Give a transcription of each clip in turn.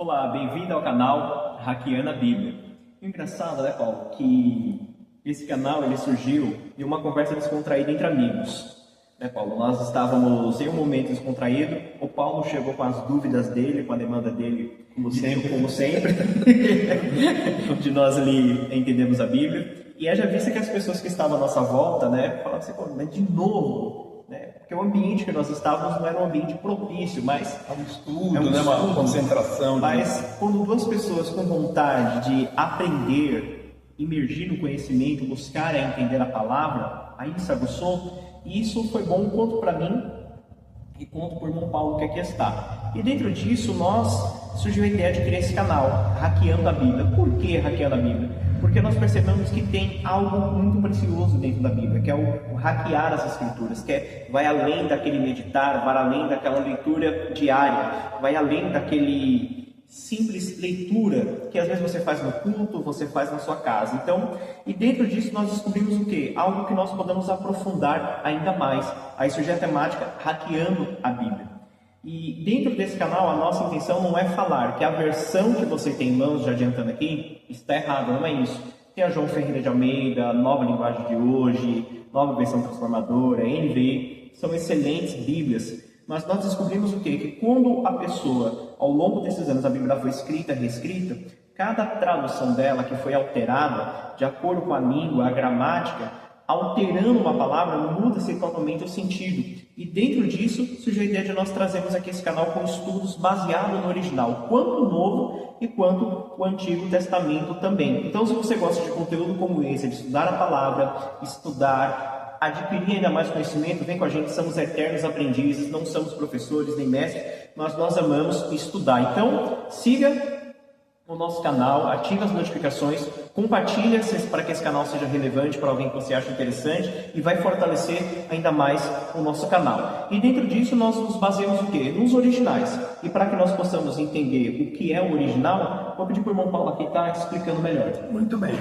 Olá, bem-vindo ao canal Hackeando a Bíblia. O engraçado, né, Paulo, que esse canal ele surgiu de uma conversa descontraída entre amigos. Né, Paulo? Nós estávamos em um momento descontraído, o Paulo chegou com as dúvidas dele, com a demanda dele, como sempre, de nós ali entendemos a Bíblia. E haja vista que as pessoas que estavam à nossa volta, né, falavam assim, pô, mas de novo, né? Porque o ambiente que nós estávamos não era um ambiente propício, mas é um estudo, né? Uma concentração. Mas quando duas pessoas com vontade de aprender, imergir no conhecimento, buscar entender a palavra, aí se aguçou, e isso foi bom tanto para mim e quanto para o irmão Paulo que aqui está. E dentro disso, surgiu a ideia de criar esse canal, Hackeando a Bíblia. Por que Hackeando a Bíblia? Porque nós percebemos que tem algo muito precioso dentro da Bíblia, que é o hackear as Escrituras, que vai além daquele meditar, vai além daquela leitura diária, vai além daquele simples leitura que às vezes você faz no culto, você faz na sua casa. Então, e dentro disso nós descobrimos o quê? Algo que nós podemos aprofundar ainda mais. Aí surge a temática Hackeando a Bíblia. E dentro desse canal, a nossa intenção não é falar que a versão que você tem em mãos, já adiantando aqui, está errada, não é isso. Tem a João Ferreira de Almeida, Nova Linguagem de Hoje, Nova Versão Transformadora, NVI, são excelentes Bíblias. Mas nós descobrimos o quê? Que quando a pessoa, ao longo desses anos, a Bíblia foi escrita, reescrita, cada tradução dela que foi alterada, de acordo com a língua, a gramática, alterando uma palavra, muda-se totalmente o sentido. E dentro disso, surgiu a ideia de nós trazermos aqui esse canal com estudos baseados no original, quanto o Novo e quanto o Antigo Testamento também. Então, se você gosta de conteúdo como esse, de estudar a palavra, estudar, adquirir ainda mais conhecimento, vem com a gente, somos eternos aprendizes, não somos professores nem mestres, mas nós amamos estudar. Então, siga o nosso canal, ative as notificações, compartilhe para que esse canal seja relevante para alguém que você acha interessante e vai fortalecer ainda mais o nosso canal. E dentro disso nós nos baseamos o quê? Nos originais. E para que nós possamos entender o que é o original, vou pedir para o irmão Paulo aqui estar explicando melhor. Muito bem.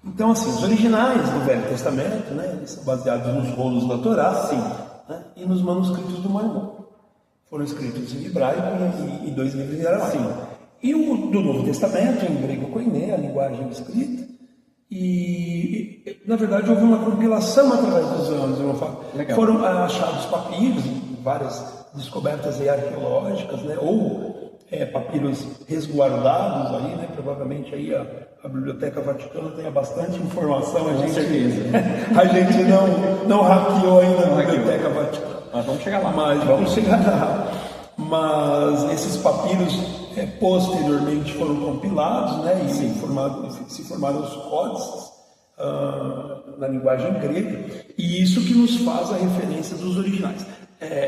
Então, assim, os originais do Velho Testamento, né, eles são baseados nos rolos da Torá, sim, né, e nos manuscritos do Mormon. Foram escritos em hebraico e 2 livros em aramaico. E o do Novo Testamento, em grego koiné, a linguagem escrita, e na verdade houve uma compilação através dos anos. Foram achados papiros, várias descobertas arqueológicas, né, ou papiros resguardados aí, né, provavelmente aí a Biblioteca Vaticana tenha bastante informação. Com certeza. A gente não hackeou ainda a Biblioteca Vaticana. Mas vamos chegar lá. Vamos chegar lá. Mas esses papiros posteriormente foram compilados, né, e se formaram os códices na linguagem grega, e isso que nos faz a referência dos originais.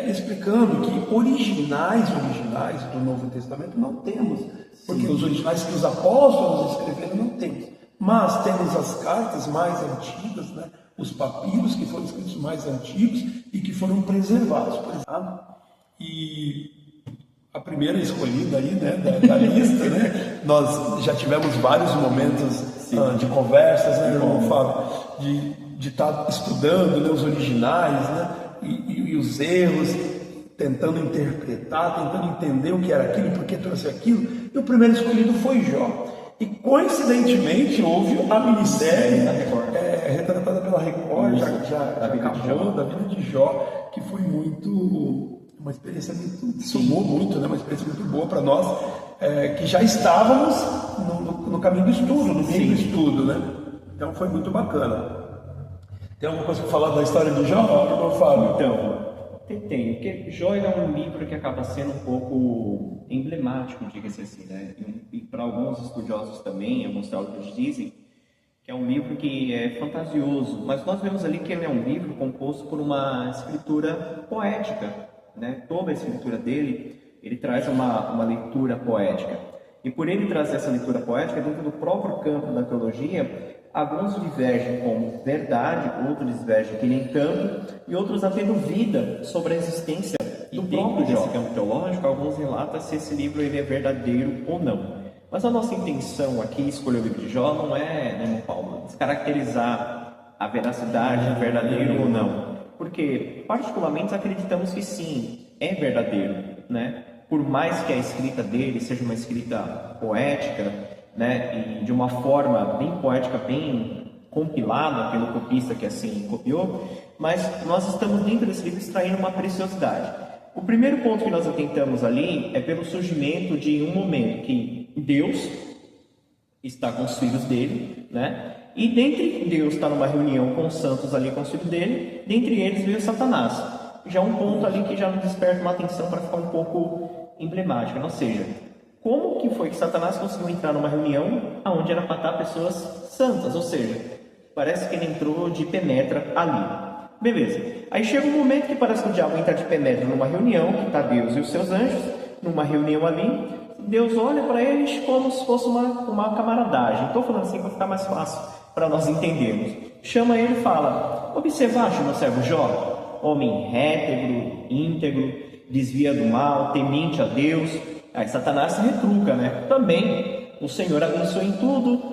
Explicando que originais do Novo Testamento não temos, porque os originais que os apóstolos escreveram não temos, mas temos as cartas mais antigas, né, os papiros que foram escritos mais antigos e que foram preservados, por exemplo. E a primeira escolhida aí, né, da lista, né, nós já tivemos vários momentos de conversas, né, irmão Fábio, de estar estudando, né, os originais, né, e os erros, tentando interpretar, tentando entender o que era aquilo, por que trouxe aquilo, e o primeiro escolhido foi Jó. E coincidentemente houve a minissérie retratada pela Record, já acabou, da vida de Jó, que foi uma experiência somou muito, né? Uma experiência muito boa para nós, que já estávamos no caminho do estudo, no meio do estudo, né? Então foi muito bacana. Tem alguma coisa para falar da história de Jó, irmão Fábio? Então, tem, porque Jó é um livro que acaba sendo um pouco emblemático, diga-se assim, né? E para alguns estudiosos também, alguns teólogos dizem que é um livro que é fantasioso, mas nós vemos ali que ele é um livro composto por uma escritura poética, né? Toda a escritura dele, ele traz uma leitura poética. E por ele trazer essa leitura poética, dentro do próprio campo da teologia, alguns divergem como verdade, outros divergem que nem tanto, e outros até duvidam sobre a existência. E dentro desse campo teológico, alguns relatam se esse livro ele é verdadeiro ou não. Mas a nossa intenção aqui, escolher o livro de Jó, não é, né, irmão Paulo, descaracterizar a veracidade, verdadeiro ou não. Porque, particularmente, acreditamos que sim, é verdadeiro, né? por mais que a escrita dele seja uma escrita poética, né, e de uma forma bem poética, bem compilada pelo copista que assim copiou, mas nós estamos dentro desse livro extraindo uma preciosidade. O primeiro ponto que nós atentamos ali é pelo surgimento de um momento que Deus está com os filhos dele, né? E dentre Deus está numa reunião com os santos ali, com os filhos dele, dentre eles veio Satanás. Já um ponto ali que já nos desperta uma atenção para ficar um pouco emblemática, ou seja, como que foi que Satanás conseguiu entrar numa reunião onde era para estar pessoas santas, ou seja, parece que ele entrou de penetra ali. Beleza. Aí chega um momento que parece que o diabo entra de penetra numa reunião, que está Deus e os seus anjos, numa reunião ali, Deus olha para eles como se fosse uma camaradagem. Estou falando assim para ficar mais fácil para nós entendermos. Chama ele e fala: observaste meu servo Jó, homem régro, íntegro, desvia do mal, temente a Deus. Aí Satanás se retruca, né? Também o Senhor abençoa em tudo,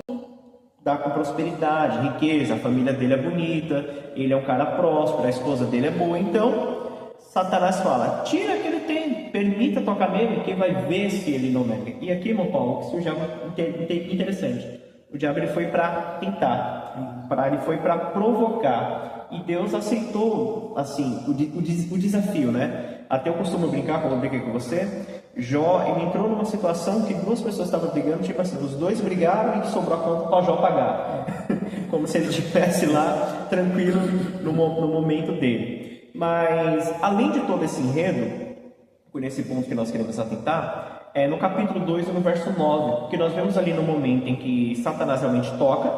dá com prosperidade, riqueza, a família dele é bonita, ele é um cara próspero, a esposa dele é boa. Então Satanás fala: tira o que ele tem, permita tocar nele, que vai ver se ele não nega. E aqui, irmão Paulo, que surge algo interessante. O diabo ele foi para tentar, ele foi para provocar. E Deus aceitou assim o desafio, né? Até eu costumo brincar, quando eu brinquei com você, Jó, ele entrou numa situação que duas pessoas estavam brigando, tipo assim, os dois brigaram e sobrou a conta para Jó pagar. Como se ele estivesse lá tranquilo no momento dele. Mas, além de todo esse enredo, por esse ponto que nós queremos atentar, é no capítulo 2, no verso 9, que nós vemos ali no momento em que Satanás realmente toca,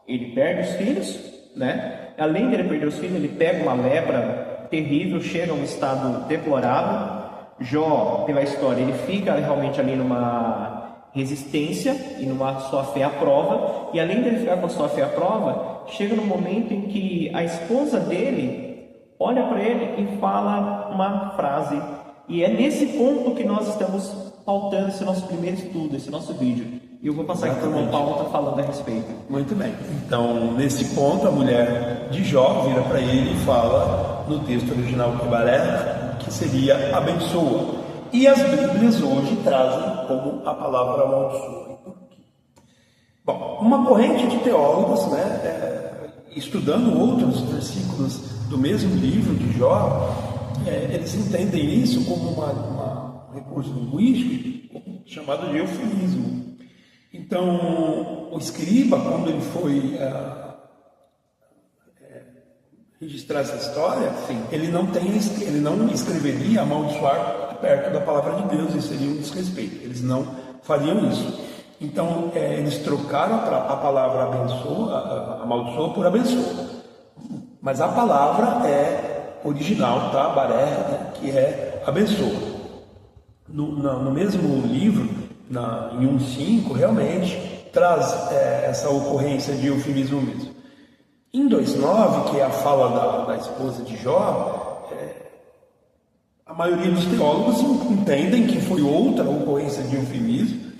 ele perde os filhos, né? Além de ele perder os filhos, ele pega uma lepra terrível, chega a um estado deplorável. Jó, pela história, ele fica realmente ali numa resistência e numa sua fé à prova, e além de ele ficar com a sua fé à prova, chega no momento em que a esposa dele olha para ele e fala uma frase, e é nesse ponto que nós estamos pautando esse nosso primeiro estudo, esse nosso vídeo. E eu vou passar aqui para o irmão Paulo falando a respeito. Muito bem. Então, nesse ponto, a mulher de Jó vira para ele e fala, no texto original Kibaré, que seria abençoa. E as Bíblias hoje trazem como a palavra amaldiçoa. Por quê? Bom, uma corrente de teólogos, né, estudando outros versículos do mesmo livro de Jó, eles entendem isso como um recurso linguístico chamado de eufemismo. Então, o escriba, quando ele foi registrar essa história, ele não escreveria amaldiçoar perto da palavra de Deus, isso seria um desrespeito, eles não fariam isso. Então, eles trocaram a palavra amaldiçoa por abençoa, mas a palavra é original, tá? Baré, né? Que é abençoa. No mesmo livro, em 1,5, realmente traz essa ocorrência de eufemismo mesmo. Em 2,9, que é a fala da esposa de Jó, a maioria dos teólogos entendem que foi outra ocorrência de eufemismo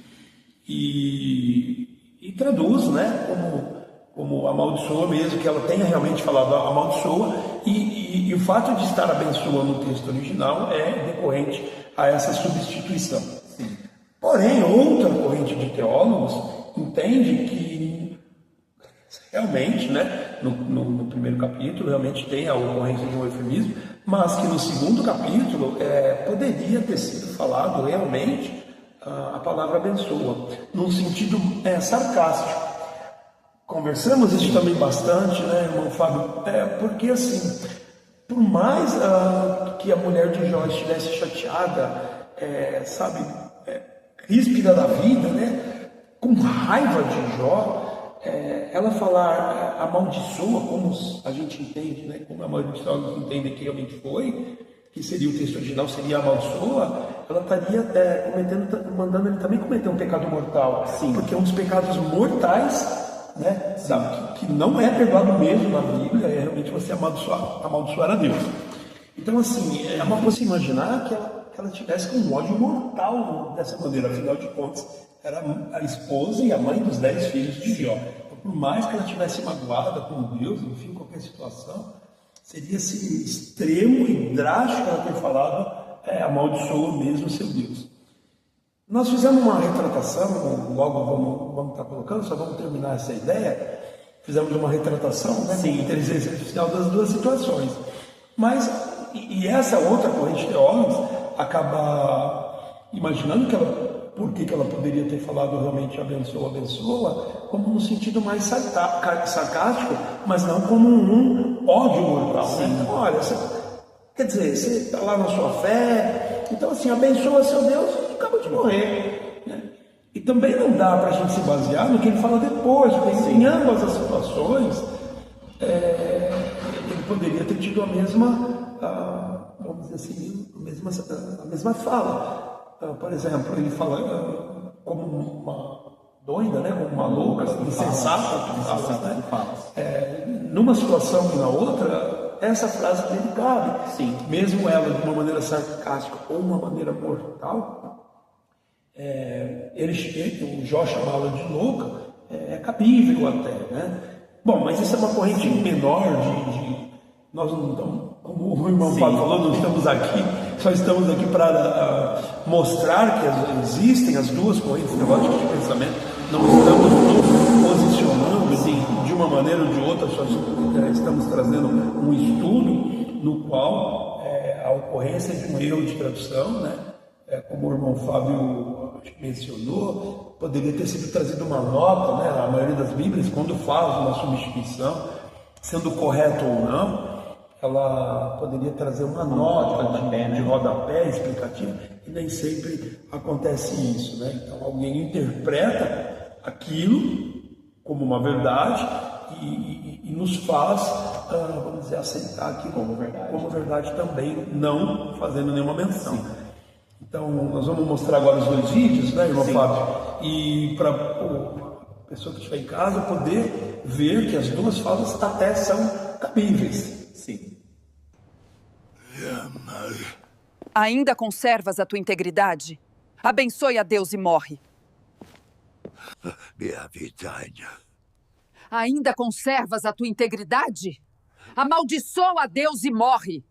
e traduz, né, como amaldiçoa mesmo, que ela tenha realmente falado amaldiçoa, e o fato de estar abençoa no texto original é decorrente a essa substituição. Sim. Porém, outra corrente de teólogos entende que realmente, né, no primeiro capítulo, realmente tem a ocorrência de um eufemismo, mas que no segundo capítulo poderia ter sido falado realmente a palavra abençoa, num sentido sarcástico. Conversamos isso também bastante, né, irmão Fábio? Porque assim, por mais que a mulher de Jó estivesse chateada, ríspida da vida, né, com raiva de Jó, ela falar amaldiçoa, como a gente entende, né, como a maioria dos teólogos entendem que realmente foi, que seria o texto original, seria amaldiçoa, ela estaria mandando ele também cometer um pecado mortal. Sim. Porque um dos pecados mortais, né, que não é perdoado mesmo na Bíblia, é realmente você amaldiçoar a Deus. Então, assim, é uma coisa imaginar que ela tivesse com um ódio mortal dessa maneira. Afinal de contas, era a esposa e a mãe dos 10 filhos de Jó. Então, por mais que ela tivesse magoada com Deus, enfim, qualquer situação, seria assim, extremo e drástico ela ter falado amaldiçoa mesmo seu Deus. Nós fizemos uma retratação, logo vamos estar colocando, só vamos terminar essa ideia. Fizemos uma retratação, né, com inteligência artificial das duas situações. Mas, e essa outra corrente de teólogos acaba imaginando por que ela poderia ter falado realmente abençoa, como no sentido mais sarcástico, mas não como um ódio mortal. Né? Então, olha, quer dizer, você está lá na sua fé, então assim, abençoa seu Deus e acaba de morrer. Né? E também não dá para a gente se basear no que ele fala depois, porque em ambas as situações, ele poderia ter tido a mesma, vamos dizer assim, a mesma fala. Por exemplo, ele fala como uma doida, né? Como uma louca, insensata, né? Numa situação e na outra, essa frase dele cabe. Sim. Mesmo ela de uma maneira sarcástica ou uma maneira mortal, o Jó chamá-la de louca, é cabível até, né? Bom, mas isso é uma corrente menor nós não estamos, como o irmão Fábio falou, não estamos aqui, só estamos aqui para mostrar que existem as duas correntes teológicas de pensamento, não estamos nos posicionando de uma maneira ou de outra, só estamos trazendo um estudo no qual a ocorrência de um erro de tradução, né, como o irmão Fábio mencionou, poderia ter sido trazida uma nota, né, a maioria das Bíblias, quando faz uma substituição, sendo correto ou não, ela poderia trazer uma nota de rodapé explicativa, e nem sempre acontece isso, né? Então alguém interpreta aquilo como uma verdade e nos faz, vamos dizer, aceitar aquilo como verdade também, não fazendo nenhuma menção. Sim. Então nós vamos mostrar agora os dois vídeos, né, irmão Fábio? E para a pessoa que estiver em casa poder ver que as duas falas até são cabíveis. Sim. Ainda conservas a tua integridade? Abençoe a Deus e morre. Ainda conservas a tua integridade? Amaldiçoa a Deus e morre.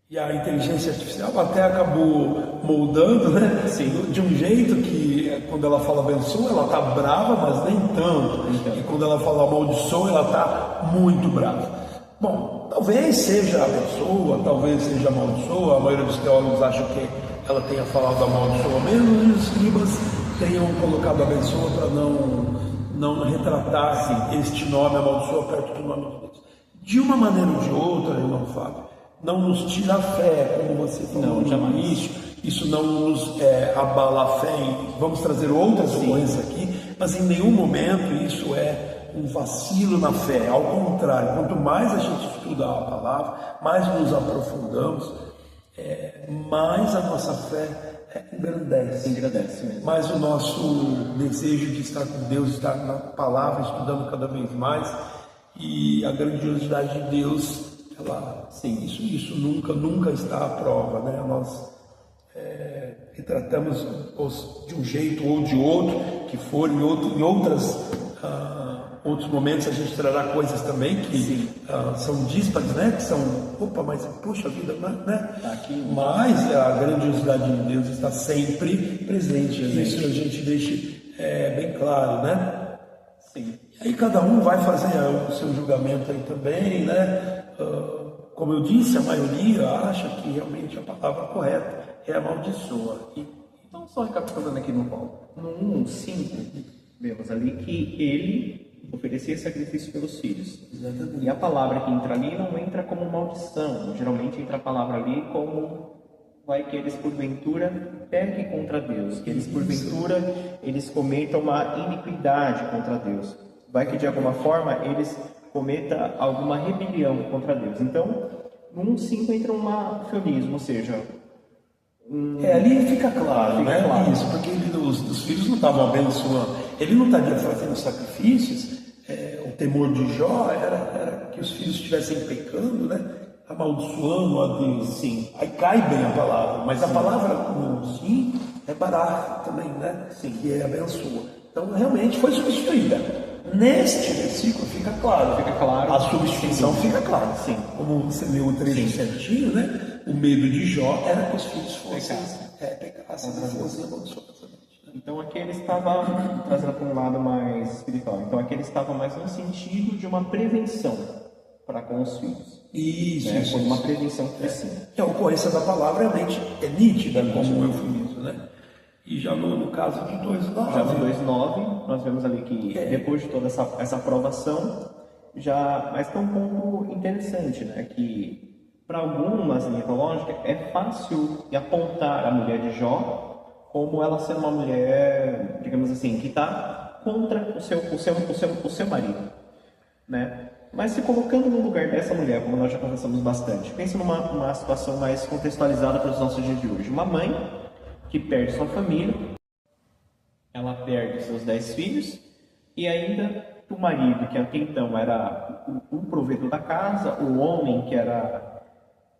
E a inteligência artificial até acabou moldando, né? De um jeito que quando ela fala abençoa, ela tá brava, mas nem tanto. E quando ela fala amaldiçoa, ela tá muito brava. Bom, talvez seja abençoa, talvez seja amaldiçoa. A maioria dos teólogos acha que ela tenha falado amaldiçoa mesmo, e os escribas tenham colocado abençoa para não retratar este nome amaldiçoa perto do nome de Deus. De uma maneira ou de outra, irmão Fábio, não nos tira a fé, como você falou no início, isso não nos abala a fé. Vamos trazer outras coisas aqui, mas em nenhum momento isso é um vacilo na fé. Ao contrário, quanto mais a gente estuda a palavra, mais nos aprofundamos, mais a nossa fé engrandece mesmo. Mais o nosso desejo de estar com Deus, estar na palavra, estudando cada vez mais, e a grandiosidade de Deus, isso nunca está à prova, né? Nós retratamos de um jeito ou de outro, que for em outros momentos a gente trará coisas também que são díspares, né? Que são, mas puxa vida, né? Mas a grandiosidade de Deus está sempre presente. Isso a gente deixa bem claro, né? Sim. E aí cada um vai fazer o seu julgamento aí também, né? Como eu disse, a maioria acha que realmente a palavra correta é amaldiçoa. Então, só recapitulando aqui no 1:5, vemos ali que ele oferecia sacrifício pelos filhos. Exatamente. E a palavra que entra ali não entra como maldição. Geralmente entra a palavra ali como que eles porventura pequem contra Deus, que eles porventura cometam uma iniquidade contra Deus. Vai que de alguma forma eles cometa alguma rebelião contra Deus. Então, no 1:5 entra um eufemismo, ou seja, ali fica claro, né? Claro. Isso, porque os filhos não estavam abençoando. Ele não estaria fazendo sacrifícios. O temor de Jó era que os filhos estivessem pecando, né? Amaldiçoando a Deus. Sim. Aí cai bem a palavra, mas a palavra no 5 é bará também, né? Sim. Que é abençoa. Então, realmente foi substituída. Neste versículo fica claro. Fica claro. A substituição fica clara. Sim. Como você leu o trecho certinho, né? O medo de Jó era que os filhos fossem Pecassem. fossem amaldiçoados. Então aqui ele estava trazendo para um lado mais espiritual. Então aqui ele estava mais no sentido de uma prevenção para com os filhos. Isso. Foi uma prevenção que precisa. A ocorrência da palavra realmente é nítida como um eufemismo, né? E já no caso de 2:9. Já no 2:9, nós vemos ali que depois de toda essa aprovação, mas tem um ponto interessante, né? Que para algumas mitológicas é fácil apontar a mulher de Jó como ela sendo uma mulher, digamos assim, que está contra o seu marido, né? Mas se colocando no lugar dessa mulher, como nós já conversamos bastante, pense numa situação mais contextualizada para os nossos dias de hoje. Uma mãe que perde sua família, ela perde seus 10 filhos e ainda o marido, que até então era o provedor da casa, o homem que era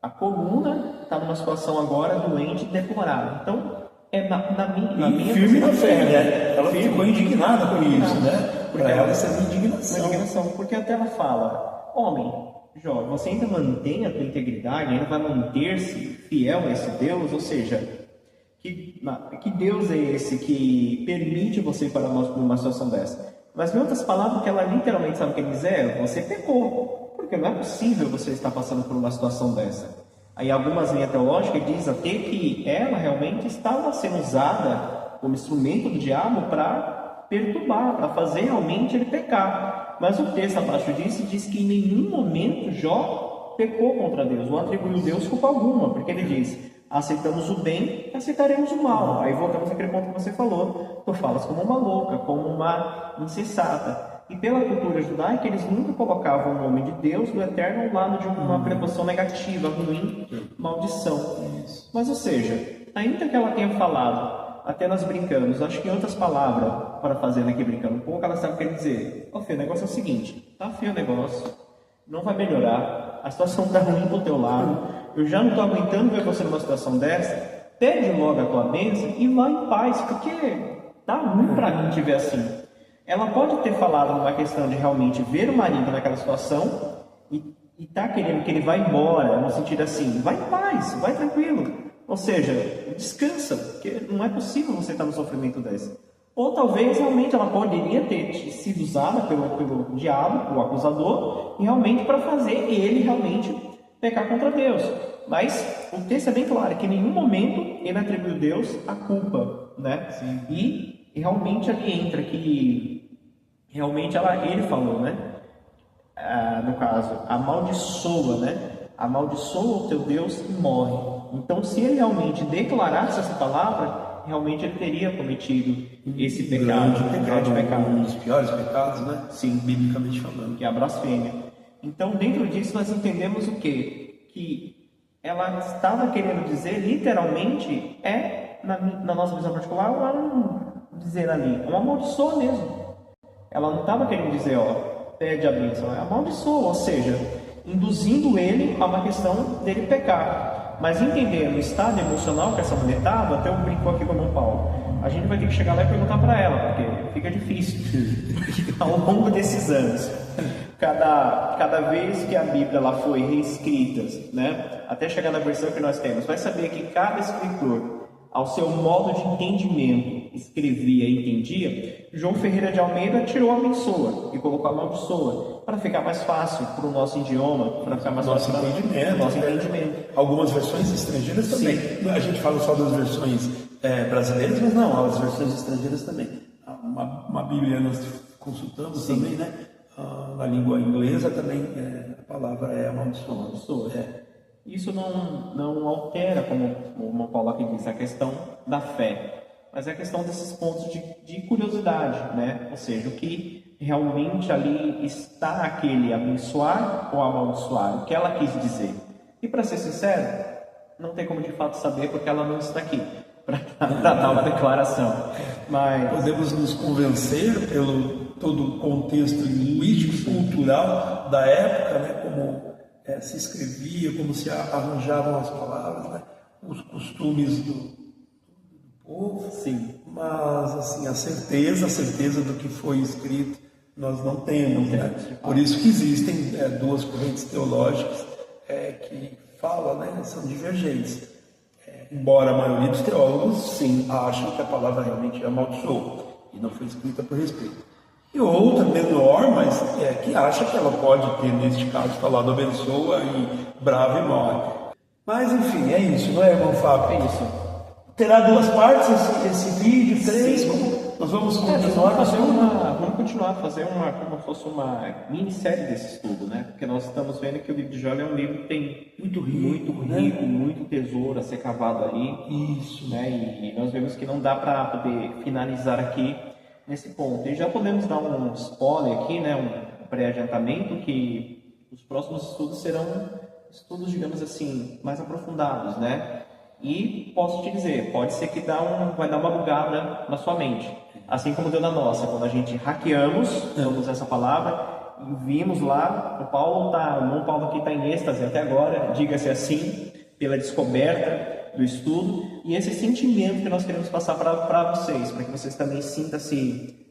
a coluna, está numa situação agora doente e deplorável. Então, na minha firme na fé, né? Ela firme. ficou indignada com isso, né? Porque Para ela ela essa indignação. porque até ela fala, homem, Jó, você ainda mantém a tua integridade, ainda vai manter-se fiel a esse Deus, ou seja, que Deus é esse que permite você parar numa situação dessa? Mas, em outras palavras, o que ela literalmente sabe o que dizer é, você pecou, porque não é possível você estar passando por uma situação dessa. Aí algumas linhas teológicas dizem até que ela realmente estava sendo usada como instrumento do diabo para perturbar, para fazer realmente ele pecar. Mas o texto abaixo disso diz que em nenhum momento Jó pecou contra Deus, ou atribuiu a Deus culpa alguma, porque ele diz, aceitamos o bem, aceitaremos o mal. Aí voltamos àquele ponto que você falou, tu falas como uma louca, como uma insensata. E pela cultura judaica, eles nunca colocavam o nome de Deus, do Eterno, ao lado de uma preposição negativa, ruim, maldição. Mas, ou seja, ainda que ela tenha falado, até nós brincamos, acho que em outras palavras, para fazer aqui brincando um pouco, ela sabe o que quer dizer. Ó, Fê, o negócio é o seguinte, tá feio o negócio, não vai melhorar, a situação está ruim do teu lado, eu já não estou aguentando ver você numa situação dessa, pede logo a tua bênção e vai em paz, porque tá ruim para mim te ver assim. Ela pode ter falado numa questão de realmente ver o marido naquela situação e tá querendo que ele vá embora, no sentido assim, vai em paz, vai tranquilo. Ou seja, descansa, porque não é possível você estar no sofrimento desse. Ou talvez realmente ela poderia ter sido usada pelo diabo, o acusador, realmente para fazer ele realmente pecar contra Deus. Mas o texto é bem claro, que em nenhum momento ele atribuiu a Deus a culpa, né? E realmente ali entra que realmente ele falou, né? No caso, amaldiçoa, né? Amaldiçoa o teu Deus e morre. Então, se ele realmente declarasse essa palavra, realmente ele teria cometido esse pecado, grande pecado. Um dos piores pecados, né? Sim, biblicamente falando. Que é a blasfêmia. Então, dentro disso, nós entendemos o quê? Que ela estava querendo dizer, literalmente, na nossa visão particular, ela não dizer ali, ela amaldiçoa mesmo. Ela não estava querendo dizer, pede a bênção, ela amaldiçoa, ou seja, induzindo ele a uma questão dele pecar. Mas entendendo o estado emocional que essa mulher estava, até eu brinco aqui com o irmão Paulo, a gente vai ter que chegar lá e perguntar para ela, porque fica difícil. Ao longo desses anos, cada vez que a Bíblia ela foi reescrita, né, até chegar na versão que nós temos, vai saber que cada escritor, ao seu modo de entendimento, escrevia e entendia. João Ferreira de Almeida tirou abençoa e colocou amaldiçoa, para ficar mais fácil para o nosso idioma, para ficar mais fácil para o nosso entendimento. Algumas versões estrangeiras também. Sim. A gente fala só das versões brasileiras, mas não, as versões estrangeiras também. Uma Bíblia nós consultamos também, né? Na língua inglesa também a palavra é amaldiçoa. Isso não altera, como o Paulo aqui disse, a questão da fé, mas é a questão desses pontos de curiosidade, né? Ou seja, o que realmente ali está aquele abençoar ou amaldiçoar, o que ela quis dizer. E para ser sincero, não tem como de fato saber, porque ela não está aqui para dar uma declaração. Mas podemos nos convencer pelo todo o contexto linguístico e cultural da época, né? Como se escrevia, como se arranjavam as palavras, né? Os costumes do povo. Sim. Mas assim, a certeza do que foi escrito nós não temos, né? Por isso que existem duas correntes teológicas que fala, né, são divergentes. Embora a maioria dos teólogos, sim, acham que a palavra realmente amaldiçoou e não foi escrita por respeito. E outra, menor, mas que acha que ela pode ter, neste caso, falado abençoa e brava e morre. Mas, enfim, é isso, não é, irmão Fábio? É isso. Terá duas partes esse vídeo, três? Nós vamos continuar vamos continuar a fazer como se fosse uma minissérie desse estudo, né? Porque nós estamos vendo que o livro de Jó é um livro que tem muito rico, muito tesouro a ser cavado ali. Isso. Né? E nós vemos que não dá para poder finalizar aqui nesse ponto. E já podemos dar um spoiler aqui, né? Um pré-adiantamento, que os próximos estudos serão estudos, digamos assim, mais aprofundados, né? E posso te dizer, pode ser que vai dar uma bugada na sua mente, assim como deu na nossa, quando a gente hackeamos, vamos usar essa palavra, e vimos lá, o irmão Paulo aqui está em êxtase até agora, diga-se assim, pela descoberta do estudo, e esse sentimento que nós queremos passar para vocês, para que vocês também sintam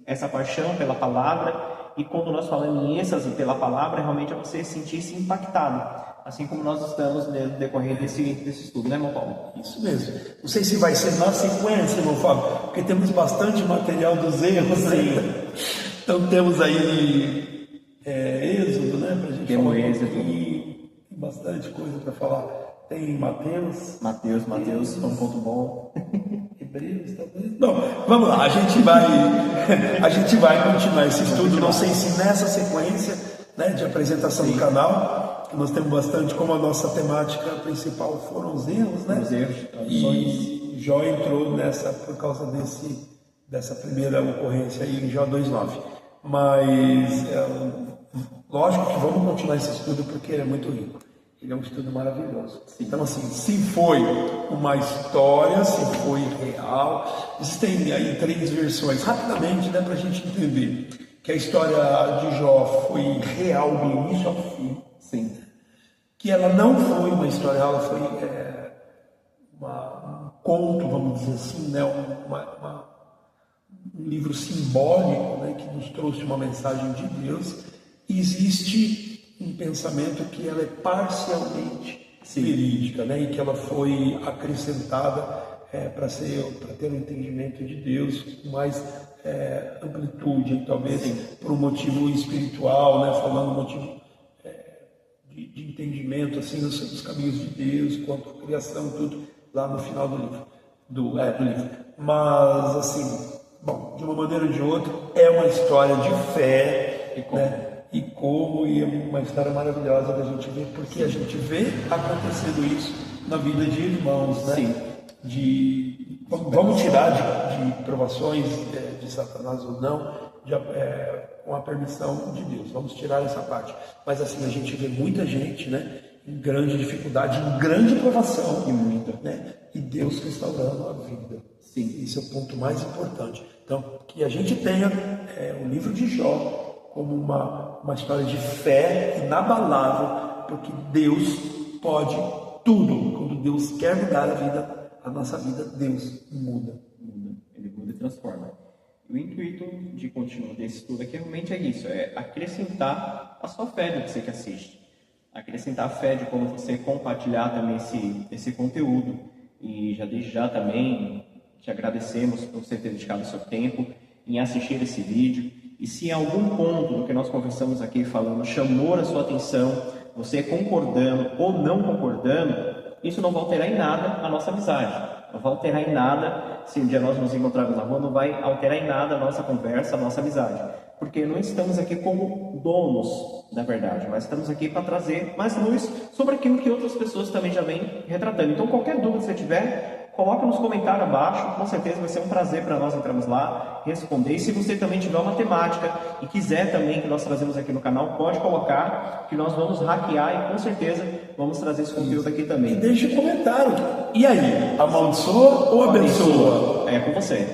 essa paixão pela palavra, e quando nós falamos em êxtase pela palavra, realmente é você sentir-se impactado, assim como nós estamos no decorrer desse estudo, né, irmão Paulo? Isso mesmo. Não sei se vai ser na sequência, irmão Fábio, porque temos bastante material dos erros, né? Então temos aí Êxodo, né, pra gente Temos falar. Êxodo. E tem bastante coisa para falar. Tem Mateus, é um ponto bom. Hebreus, talvez. Bom, vamos lá, a gente vai continuar esse estudo, não sei se nessa sequência, né, de apresentação do canal, que nós temos bastante, como a nossa temática principal foram os erros, né? Os erros, e Jó entrou nessa por causa dessa primeira ocorrência aí em Jó 2:9. Mas lógico que vamos continuar esse estudo porque ele é muito rico. Ele é um estudo maravilhoso. Então, assim, se foi uma história, se foi real, existem aí 3 versões, rapidamente, né, para a gente entender que a história de Jó foi real do início ao fim. Sim. Que ela não foi uma história, ela foi um conto, vamos dizer assim, né, um livro simbólico, né, que nos trouxe uma mensagem de Deus. E existe um pensamento que ela é parcialmente verídica, né, e que ela foi acrescentada para ter um entendimento de Deus com mais amplitude, talvez por um motivo espiritual, né, falando um motivo de entendimento assim dos caminhos de Deus, quanto à criação, tudo lá no final do livro, do livro. Mas assim, bom, de uma maneira ou de outra, é uma história de fé, e é uma história maravilhosa da gente ver, porque a gente vê acontecendo isso na vida de irmãos, né? Sim. Vamos tirar de provações de Satanás ou não, com a permissão de Deus. Vamos tirar essa parte. Mas assim, a gente vê muita gente, né, em grande dificuldade, em grande provação, né? E Deus restaurando a vida. Sim. Esse é o ponto mais importante. Então, que a gente tenha o livro de Jó como uma história de fé inabalável, porque Deus pode tudo. Quando Deus quer mudar a nossa vida, Deus muda. Ele muda e transforma. O intuito de continuar desse estudo aqui realmente é isso, é acrescentar a sua fé do que você que assiste. Acrescentar a fé de como você compartilhar também esse conteúdo. E desde já também te agradecemos por você ter dedicado o seu tempo em assistir esse vídeo. E se em algum ponto do que nós conversamos aqui falando chamou a sua atenção, você concordando ou não concordando, isso não vai alterar em nada a nossa amizade. Não vai alterar em nada, se um dia nós nos encontrarmos na rua, não vai alterar em nada a nossa conversa, a nossa amizade. Porque não estamos aqui como donos da verdade, mas estamos aqui para trazer mais luz sobre aquilo que outras pessoas também já vêm retratando. Então, qualquer dúvida que você tiver, coloca nos comentários abaixo, com certeza vai ser um prazer para nós entrarmos lá, responder. E se você também tiver uma temática e quiser também que nós trazemos aqui no canal, pode colocar, que nós vamos hackear e com certeza vamos trazer esse conteúdo aqui também. E deixe um comentário. E aí, amaldiçoa ou abençoa? É com você.